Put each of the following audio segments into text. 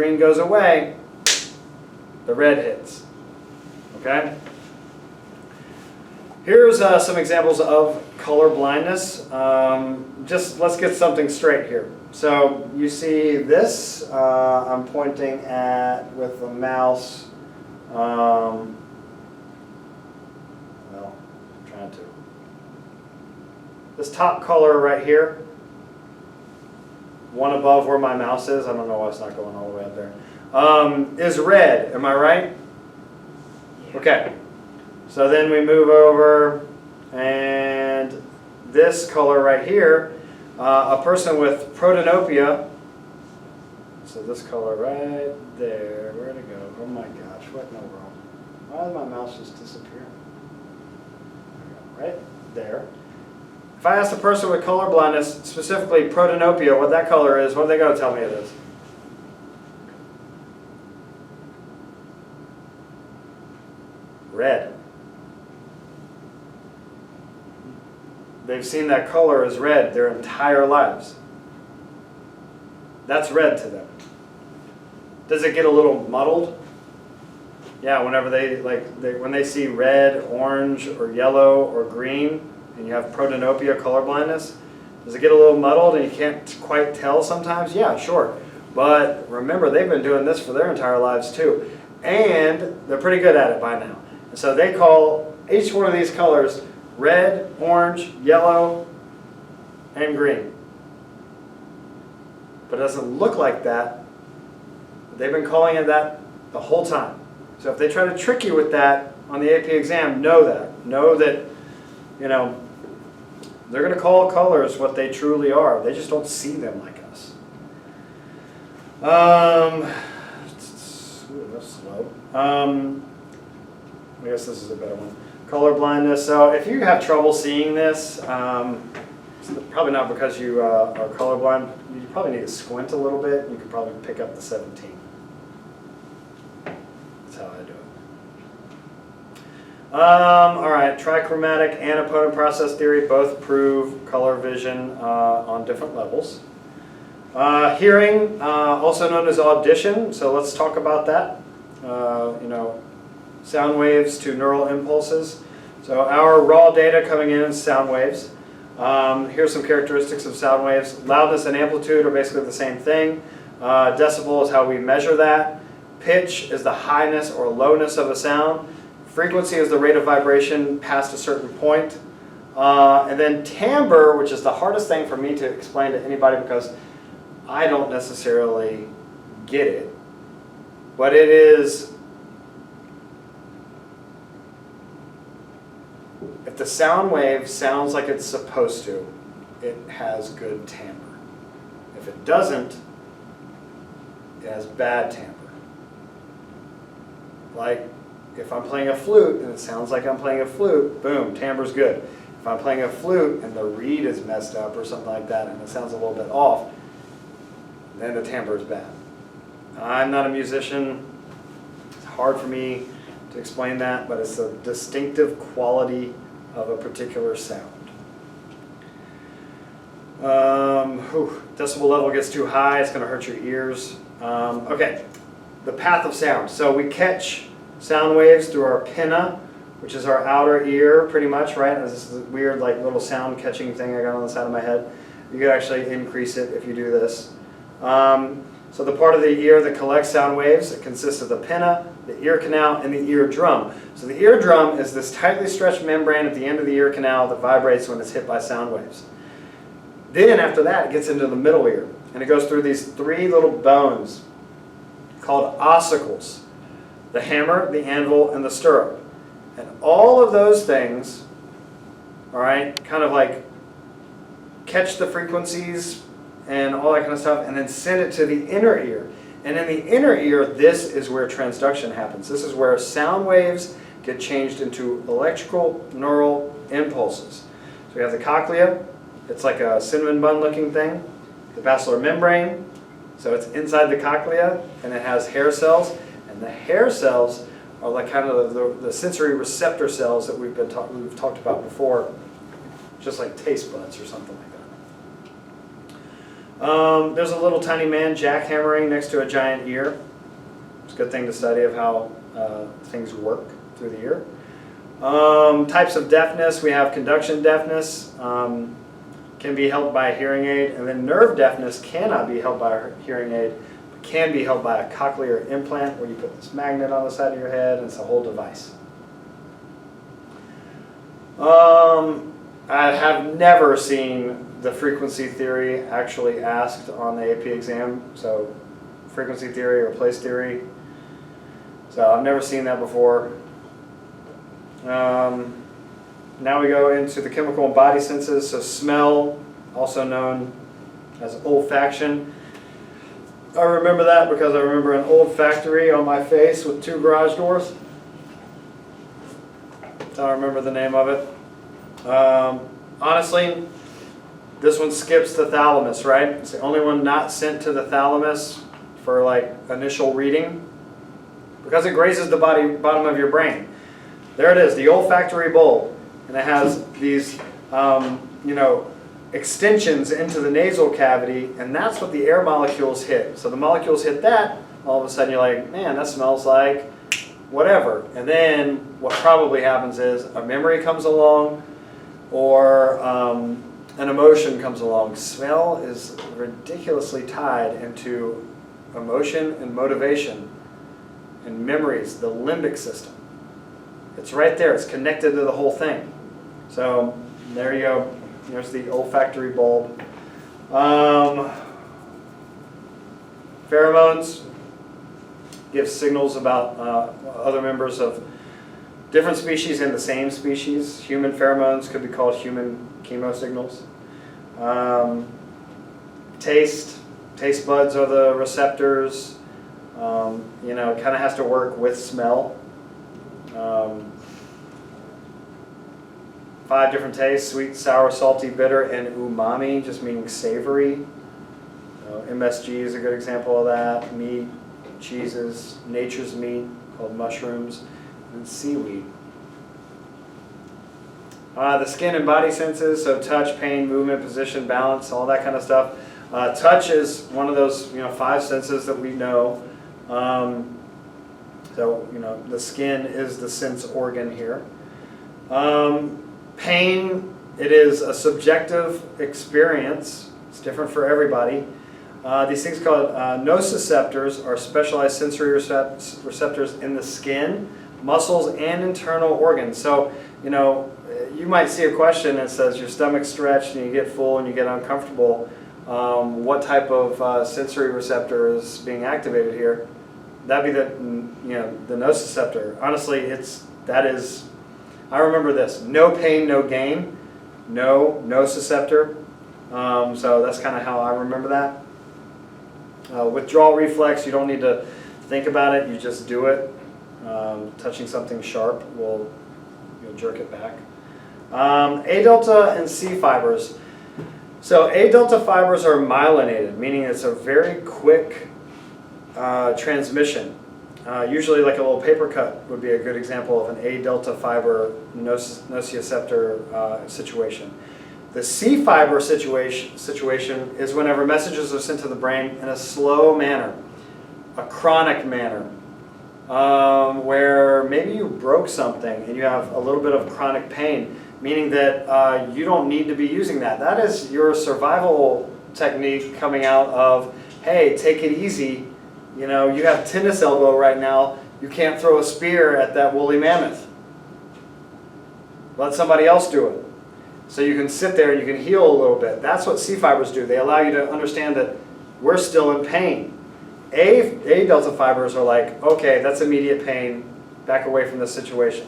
green goes away, the red hits. Okay? Here's some examples of color blindness. Just let's get something straight here. So you see this, I'm pointing at with the mouse, well, I'm trying to. This top color right here, one above where my mouse is, I don't know why it's not going all the way up there, is red, am I right? Okay, so then we move over, and this color right here, a person with protanopia, so this color right there, where'd it go? Oh my gosh, what in the world? Why did my mouse just disappear? Right there. If I asked a person with color blindness, specifically protanopia, what that color is, what are they going to tell me it is? Red. They've seen that color as red their entire lives. That's red to them. Does it get a little muddled? Yeah, whenever when they see red, orange, or yellow, or green, and you have protanopia, color blindness, does it get a little muddled and you can't quite tell sometimes? Yeah, sure. But remember, they've been doing this for their entire lives too. And they're pretty good at it by now. And so they call each one of these colors red, orange, yellow, and green. But it doesn't look like that. They've been calling it that the whole time. So if they try to trick you with that on the AP exam, know that. Know that, you know, they're going to call colors what they truly are. They just don't see them like us. Ooh, that's slow. I guess this is a better one. Color blindness. So if you have trouble seeing this, it's probably not because you are colorblind. You probably need to squint a little bit. You could probably pick up the 17. That's how I do it. All right, trichromatic and opponent process theory both prove color vision on different levels. Hearing, also known as audition. So let's talk about that. You know, sound waves to neural impulses. So our raw data coming in is sound waves. Here's some characteristics of sound waves. Loudness and amplitude are basically the same thing. Decibel is how we measure that. Pitch is the highness or lowness of a sound. Frequency is the rate of vibration past a certain point. And then timbre, which is the hardest thing for me to explain to anybody because I don't necessarily get it. But it is, if the sound wave sounds like it's supposed to, it has good timbre. If it doesn't, it has bad timbre. Like, if I'm playing a flute and it sounds like I'm playing a flute, boom, timbre's good. If I'm playing a flute and the reed is messed up or something like that and it sounds a little bit off, then the timbre is bad. I'm not a musician. It's hard for me to explain that, but it's a distinctive quality of a particular sound. Decibel level gets too high, it's going to hurt your ears. Okay, the path of sound. So we catch sound waves through our pinna, which is our outer ear, pretty much, right? This is a weird, like, little sound catching thing I got on the side of my head. You could actually increase it if you do this. So the part of the ear that collects sound waves, it consists of the pinna, the ear canal, and the eardrum. So the eardrum is this tightly stretched membrane at the end of the ear canal that vibrates when it's hit by sound waves. Then after that, it gets into the middle ear, and it goes through these three little bones called ossicles: the hammer, the anvil, and the stirrup. And all of those things, all right, kind of like catch the frequencies and all that kind of stuff, and then send it to the inner ear. And in the inner ear, this is where transduction happens. This is where sound waves get changed into electrical neural impulses. So we have the cochlea. It's like a cinnamon bun looking thing. The basilar membrane. So it's inside the cochlea, and it has hair cells. And the hair cells are like kind of the sensory receptor cells that we've talked about before, just like taste buds or something like that. There's a little tiny man jackhammering next to a giant ear. It's a good thing to study of how things work through the ear. Types of deafness, we have conduction deafness, can be helped by a hearing aid, and then nerve deafness cannot be helped by a hearing aid, but can be helped by a cochlear implant where you put this magnet on the side of your head and it's a whole device. I have never seen the frequency theory actually asked on the AP exam, so frequency theory or place theory. So I've never seen that before. Now we go into the chemical and body senses. So smell, also known as olfaction. I remember that because I remember an old factory on my face with 2 garage doors. So I remember the name of it. Honestly, this one skips the thalamus, right? It's the only one not sent to the thalamus for like initial reading because it grazes the bottom of your brain. There it is, the olfactory bulb, and it has these, extensions into the nasal cavity, and that's what the air molecules hit. So the molecules hit that, all of a sudden you're like, man, that smells like whatever. And then what probably happens is a memory comes along, or an emotion comes along. Smell is ridiculously tied into emotion and motivation and memories, the limbic system. It's right there. It's connected to the whole thing. So there you go. There's the olfactory bulb. Pheromones give signals about other members of different species and the same species. Human pheromones could be called human chemosignals. Taste buds are the receptors. It kind of has to work with smell. 5 different tastes: sweet, sour, salty, bitter, and umami, just meaning savory. MSG is a good example of that. Meat, cheeses, nature's meat, called mushrooms, and seaweed. The skin and body senses, so touch, pain, movement, position, balance, all that kind of stuff. Touch is one of those 5 senses that we know. The skin is the sense organ here. Pain, it is a subjective experience. It's different for everybody. These things called nociceptors are specialized sensory receptors in the skin, muscles, and internal organs. So, you might see a question that says your stomach's stretched and you get full and you get uncomfortable. What type of sensory receptor is being activated here? That'd be the nociceptor. Honestly, I remember this: no pain, no gain. No nociceptor. So that's kind of how I remember that. Withdrawal reflex, you don't need to think about it, you just do it. Touching something sharp you'll jerk it back. A delta and C fibers. So A delta fibers are myelinated, meaning it's a very quick transmission. Usually like a little paper cut would be a good example of an A delta fiber nociceptor situation. The C fiber situation is whenever messages are sent to the brain in a slow manner, a chronic manner, where maybe you broke something and you have a little bit of chronic pain, meaning that you don't need to be using that. That is your survival technique coming out of, hey, take it easy. You have tennis elbow right now. You can't throw a spear at that woolly mammoth. Let somebody else do it. So you can sit there and you can heal a little bit. That's what C fibers do. They allow you to understand that we're still in pain. A delta fibers are like, okay, that's immediate pain. Back away from this situation.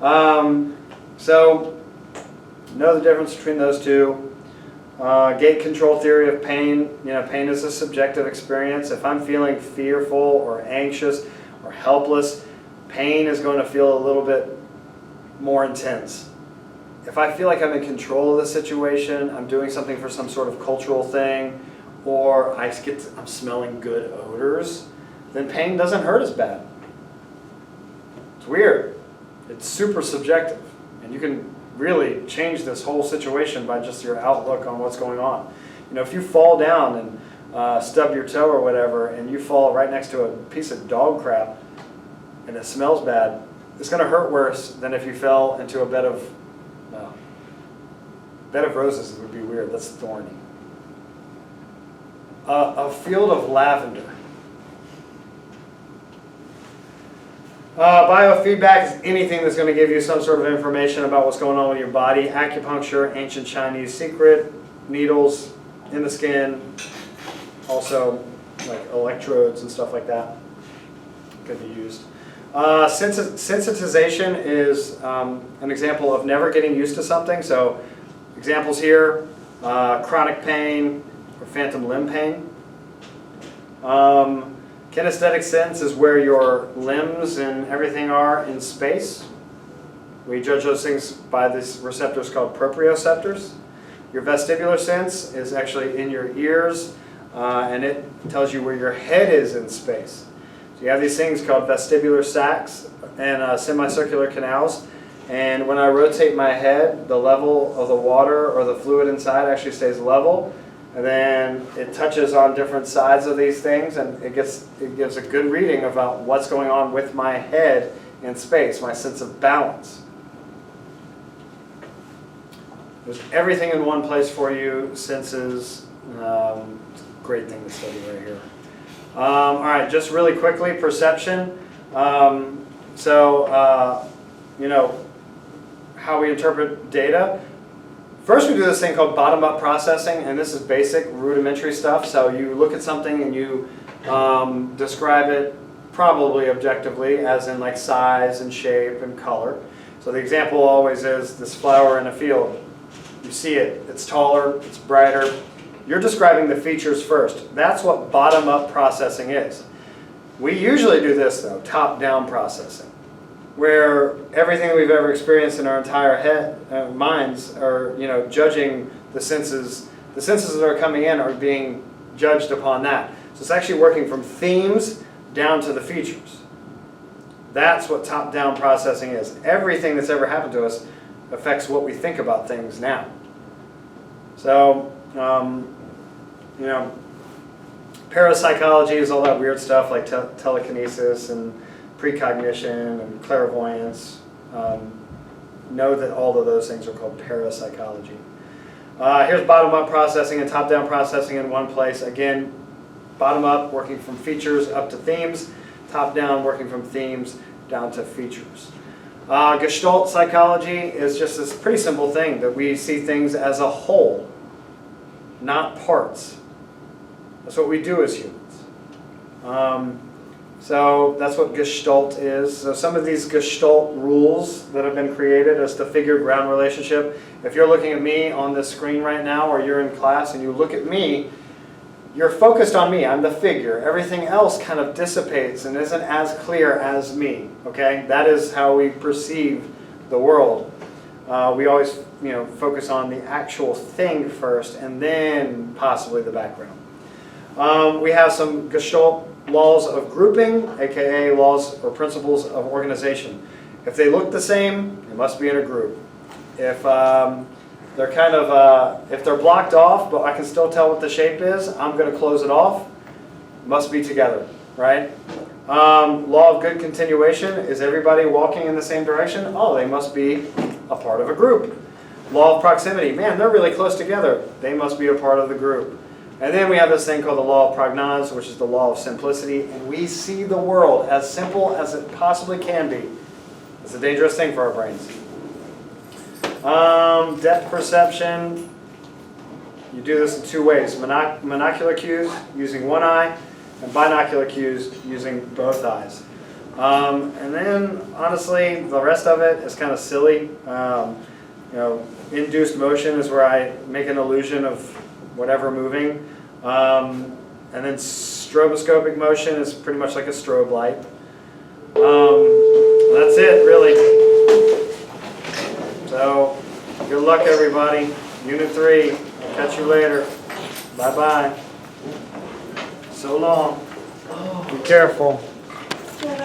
So know the difference between those two. Gate control theory of pain. Pain is a subjective experience. If I'm feeling fearful or anxious or helpless, pain is going to feel a little bit more intense. If I feel like I'm in control of the situation, I'm doing something for some sort of cultural thing, or I'm smelling good odors, then pain doesn't hurt as bad. It's weird. It's super subjective, and you can really change this whole situation by just your outlook on what's going on. You know, if you fall down and stub your toe or whatever, and you fall right next to a piece of dog crap, and it smells bad, it's going to hurt worse than if you fell into a bed of roses. It would be weird. That's thorny. A field of lavender. Biofeedback is anything that's going to give you some sort of information about what's going on with your body. Acupuncture, ancient Chinese secret, needles in the skin, also like electrodes and stuff like that could be used. Sensitization is an example of never getting used to something. So examples here, chronic pain or phantom limb pain. Kinesthetic sense is where your limbs and everything are in space. We judge those things by these receptors called proprioceptors. Your vestibular sense is actually in your ears, and it tells you where your head is in space. So you have these things called vestibular sacs and semicircular canals, and when I rotate my head, the level of the water or the fluid inside actually stays level, and then it touches on different sides of these things, and it gives a good reading about what's going on with my head in space, my sense of balance. There's everything in one place for you. Senses, great thing to study right here. All right, just really quickly, perception. You know, how we interpret data. First, we do this thing called bottom-up processing, and this is basic, rudimentary stuff. So you look at something and you describe it probably objectively, as in like size and shape and color. So the example always is this flower in a field. You see it, it's taller, it's brighter. You're describing the features first. That's what bottom-up processing is. We usually do this, though, top-down processing, where everything we've ever experienced in our entire minds are, you know, judging the senses. The senses that are coming in are being judged upon that. So it's actually working from themes down to the features. That's what top-down processing is. Everything that's ever happened to us affects what we think about things now. So, you know, parapsychology is all that weird stuff like telekinesis and precognition and clairvoyance. Know that all of those things are called parapsychology. Here's bottom-up processing and top-down processing in one place. Again, bottom-up working from features up to themes, top-down working from themes down to features. Gestalt psychology is just this pretty simple thing that we see things as a whole, not parts. That's what we do as humans. So that's what Gestalt is. So some of these Gestalt rules that have been created as the figure-ground relationship. If you're looking at me on this screen right now, or you're in class and you look at me, you're focused on me. I'm the figure. Everything else kind of dissipates and isn't as clear as me. Okay, that is how we perceive the world. We always, you know, focus on the actual thing first, and then possibly the background. We have some Gestalt laws of grouping, aka laws or principles of organization. If they look the same, they must be in a group. If they're kind of, if they're blocked off, but I can still tell what the shape is, I'm going to close it off. Must be together, right? Law of good continuation, is everybody walking in the same direction? Oh, they must be a part of a group. Law of proximity, man, they're really close together. They must be a part of the group. And then we have this thing called the law of prognose, which is the law of simplicity. And we see the world as simple as it possibly can be. It's a dangerous thing for our brains. Depth perception, you do this in two ways. Monocular cues using one eye, and binocular cues using both eyes. And then, honestly, the rest of it is kind of silly. You know, induced motion is where I make an illusion of whatever moving. And then stroboscopic motion is pretty much like a strobe light. That's it, really. So, good luck, everybody. Unit 3. I'll catch you later. Bye-bye. So long. Be careful.